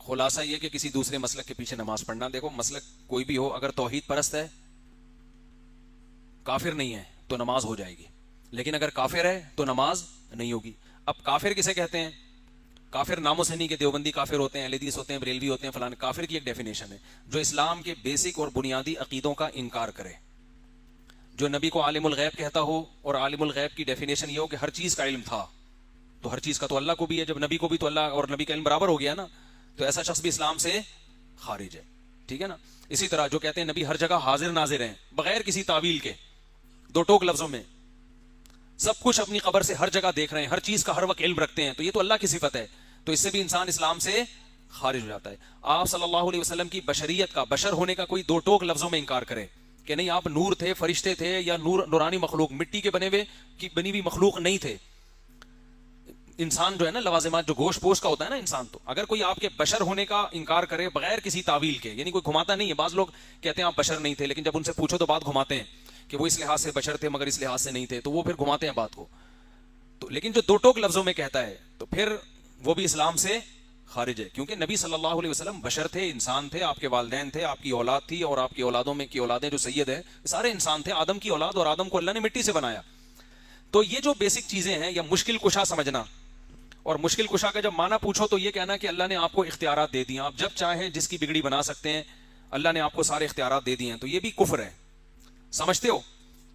خلاصہ یہ کہ کسی دوسرے مسلک کے پیچھے نماز پڑھنا، دیکھو مسلک کوئی بھی ہو، اگر توحید پرست ہے، کافر نہیں ہے تو نماز ہو جائے گی، لیکن اگر کافر ہے تو نماز نہیں ہوگی۔ اب کافر کسے کہتے ہیں؟ کافر ناموں سے نہیں کہ دیوبندی کافر ہوتے ہیں، اہل حدیث ہوتے ہیں، بریلوی ہوتے ہیں، فلان۔ کافر کی ایک ڈیفینیشن ہے جو اسلام کے بیسک اور بنیادی عقیدوں کا انکار کرے، جو نبی کو عالم الغیب کہتا ہو، اور عالم الغیب کی ڈیفینیشن یہ ہو کہ ہر چیز کا علم تھا، تو ہر چیز کا تو اللہ کو بھی ہے، جب نبی کو بھی، تو اللہ اور نبی کا علم برابر ہو گیا نا، تو ایسا شخص بھی اسلام سے خارج ہے، ٹھیک ہے نا۔ اسی طرح جو کہتے ہیں نبی ہر جگہ حاضر ناظر ہیں بغیر کسی تعویل کے، دو ٹوک لفظوں میں سب کچھ اپنی خبر سے ہر جگہ دیکھ رہے ہیں، ہر چیز کا ہر وقت علم رکھتے ہیں، تو یہ تو اللہ کی صفت ہے، تو اس سے بھی انسان اسلام سے خارج ہو جاتا ہے۔ آپ صلی اللہ علیہ وسلم کی بشریت کا، بشر ہونے کا کوئی دو ٹوک لفظوں میں انکار کرے کہ نہیں آپ نور تھے، فرشتے تھے، یا نورانی مخلوق، مٹی کے بنے ہوئے کی بنی ہوئی مخلوق نہیں تھے۔ انسان جو ہے نا، لوازمات جو گوشت پوشت کا ہوتا ہے نا انسان، تو اگر کوئی آپ کے بشر ہونے کا انکار کرے بغیر کسی تعویل کے، یعنی کوئی گھماتا نہیں ہے، بعض لوگ کہتے ہیں آپ بشر نہیں تھے، لیکن جب ان سے پوچھو تو بات گھماتے ہیں کہ وہ اس لحاظ سے بشر تھے مگر اس لحاظ سے نہیں تھے، تو وہ پھر گھماتے ہیں بات کو، تو لیکن جو دو ٹوک لفظوں میں کہتا ہے تو پھر وہ بھی اسلام سے خارج ہے، کیونکہ نبی صلی اللہ علیہ وسلم بشر تھے، انسان تھے، آپ کے والدین تھے، آپ کی اولاد تھی، اور آپ کی اولادوں میں کی اولادیں جو سید ہیں سارے انسان تھے، آدم کی اولاد، اور آدم کو اللہ نے مٹی سے بنایا۔ تو یہ جو بیسک چیزیں ہیں، یا مشکل کشا سمجھنا، اور مشکل کشا کا جب معنی پوچھو تو یہ کہنا کہ اللہ نے آپ کو اختیارات دے دیے، آپ جب چاہیں جس کی بگڑی بنا سکتے ہیں، اللہ نے آپ کو سارے اختیارات دے دیے ہیں، تو یہ بھی کفر ہے، سمجھتے ہو؟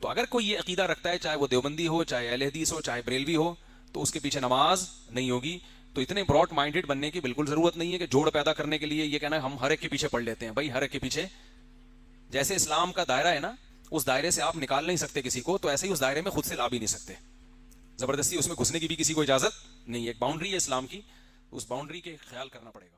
تو اگر کوئی یہ عقیدہ رکھتا ہے، چاہے وہ دیوبندی ہو، چاہے اہل حدیث ہو، چاہے بریلوی ہو، تو اس کے پیچھے نماز نہیں ہوگی۔ تو اتنے براڈ مائنڈڈ بننے کی بالکل ضرورت نہیں ہے کہ جوڑ پیدا کرنے کے لیے یہ کہنا ہے ہم ہر ایک کے پیچھے پڑھ لیتے ہیں۔ بھائی ہر ایک کے پیچھے، جیسے اسلام کا دائرہ ہے نا، اس دائرے سے آپ نکال نہیں سکتے کسی کو، تو ایسے ہی اس دائرے میں خود سے لا بھی نہیں سکتے، زبردستی اس میں گھسنے کی بھی کسی کو اجازت نہیں ہے۔ ایک باؤنڈری ہے اسلام کی، اس باؤنڈری کے خیال کرنا پڑے گا۔